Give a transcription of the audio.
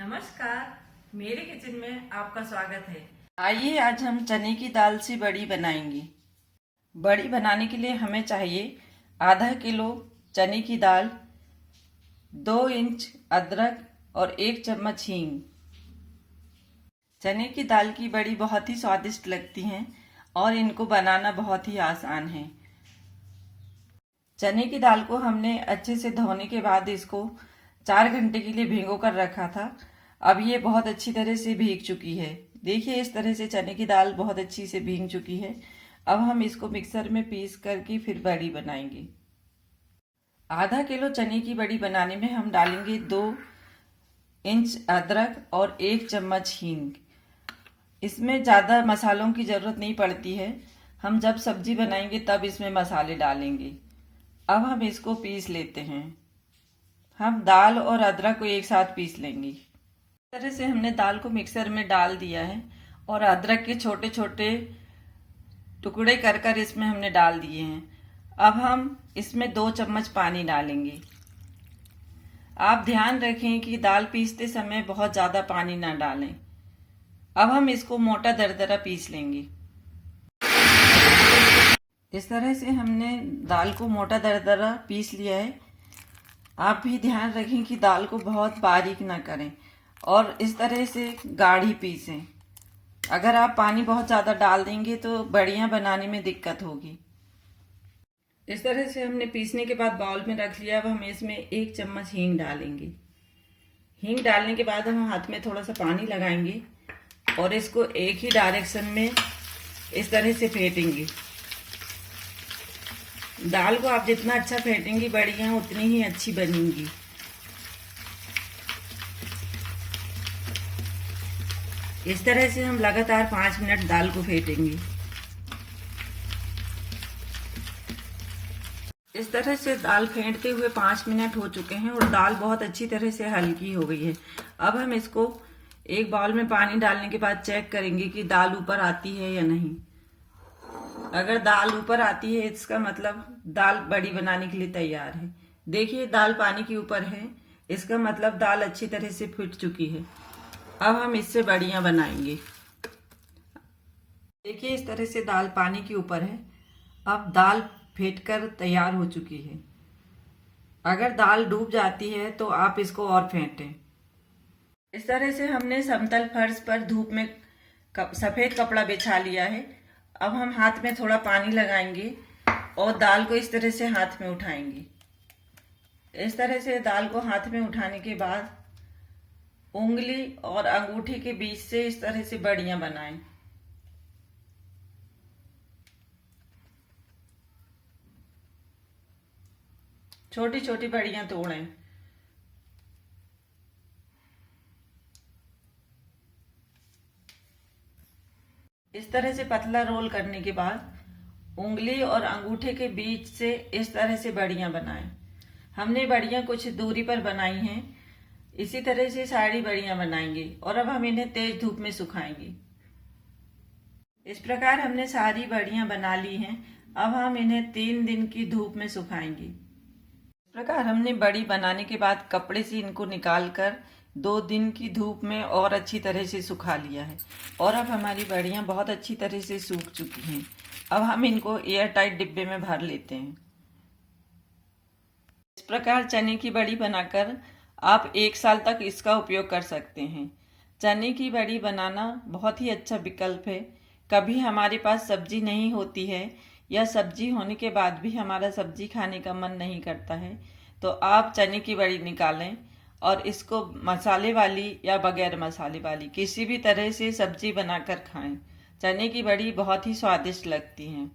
नमस्कार, मेरे किचन में आपका स्वागत है। आइए आज हम चने की दाल से बड़ी बनाएंगे। बड़ी बनाने के लिए हमें चाहिए आधा किलो चने की दाल, 2 इंच अदरक और 1 चम्मच हींग। चने की दाल की बड़ी बहुत ही स्वादिष्ट लगती हैं और इनको बनाना बहुत ही आसान है। चने की दाल को हमने अच्छे से धोने के बाद इसको 4 घंटे के लिए भिगो कर रखा था। अब ये बहुत अच्छी तरह से भीग चुकी है। देखिए, इस तरह से चने की दाल बहुत अच्छी से भीग चुकी है। अब हम इसको मिक्सर में पीस करके फिर बड़ी बनाएंगे। आधा किलो चने की बड़ी बनाने में हम डालेंगे 2 इंच अदरक और 1 चम्मच हींग। इसमें ज़्यादा मसालों की ज़रूरत नहीं पड़ती है। हम जब सब्जी बनाएंगे तब इसमें मसाले डालेंगे। अब हम इसको पीस लेते हैं। हम दाल और अदरक को एक साथ पीस लेंगे। इस तरह से हमने दाल को मिक्सर में डाल दिया है और अदरक के छोटे छोटे टुकड़े कर कर इसमें हमने डाल दिए हैं। अब हम इसमें 2 चम्मच पानी डालेंगे। आप ध्यान रखें कि दाल पीसते समय बहुत ज़्यादा पानी ना डालें। अब हम इसको मोटा दरदरा पीस लेंगे। इस तरह से हमने दाल को मोटा दरदरा पीस लिया है। आप भी ध्यान रखें कि दाल को बहुत बारीक ना करें और इस तरह से गाढ़ी पीसें। अगर आप पानी बहुत ज़्यादा डाल देंगे तो बड़ियाँ बनाने में दिक्कत होगी। इस तरह से हमने पीसने के बाद बाउल में रख लिया। अब हम इसमें 1 चम्मच हींग डालेंगे। हींग डालने के बाद हम हाथ में थोड़ा सा पानी लगाएंगे और इसको एक ही डायरेक्शन में इस तरह से फेंटेंगे। दाल को आप जितना अच्छा फेंटेंगी बड़ियाँ उतनी ही अच्छी बनेंगी। इस तरह से हम लगातार 5 मिनट दाल को फेंटेंगे। इस तरह से दाल फेंटते हुए 5 मिनट हो चुके हैं और दाल बहुत अच्छी तरह से हल्की हो गई है। अब हम इसको एक बाउल में पानी डालने के बाद चेक करेंगे कि दाल ऊपर आती है या नहीं। अगर दाल ऊपर आती है इसका मतलब दाल बड़ी बनाने के लिए तैयार है। देखिए, दाल पानी के ऊपर है, इसका मतलब दाल अच्छी तरह से फूट चुकी है। अब हम इससे बड़ियां बनाएंगे। देखिए, इस तरह से दाल पानी के ऊपर है। अब दाल फेंटकर तैयार हो चुकी है। अगर दाल डूब जाती है तो आप इसको और फेंटें। इस तरह से हमने समतल फर्श पर धूप में सफेद कपड़ा बिछा लिया है। अब हम हाथ में थोड़ा पानी लगाएंगे और दाल को इस तरह से हाथ में उठाएंगे। इस तरह से दाल को हाथ में उठाने के बाद उंगली और अंगूठी के बीच से इस तरह से बड़ियां बनाएं। छोटी छोटी बड़ियां तोड़ें। इस तरह से पतला रोल करने के बाद उंगली और अंगूठे के बीच से इस तरह से बड़ियां बनाएं। हमने बड़ियां कुछ दूरी पर बनाई हैं। इसी तरह से सारी बड़ियां बनाएंगे और अब हम इन्हें तेज धूप में सुखाएंगे। इस प्रकार हमने सारी बड़ियां बना ली हैं। अब हम इन्हें 3 दिन की धूप में सुखाएंगे। इस प्रकार हमने बड़ी बनाने के बाद कपड़े से इनको निकालकर 2 दिन की धूप में और अच्छी तरह से सुखा लिया है और अब हमारी बड़ियां बहुत अच्छी तरह से सूख चुकी हैं। अब हम इनको एयर टाइट डिब्बे में भर लेते हैं। इस प्रकार चने की बड़ी बनाकर आप 1 साल तक इसका उपयोग कर सकते हैं। चने की बड़ी बनाना बहुत ही अच्छा विकल्प है। कभी हमारे पास सब्जी नहीं होती है या सब्जी होने के बाद भी हमारा सब्जी खाने का मन नहीं करता है तो आप चने की बड़ी निकालें और इसको मसाले वाली या बगैर मसाले वाली किसी भी तरह से सब्जी बनाकर खाएं। चने की बड़ी बहुत ही स्वादिष्ट लगती हैं।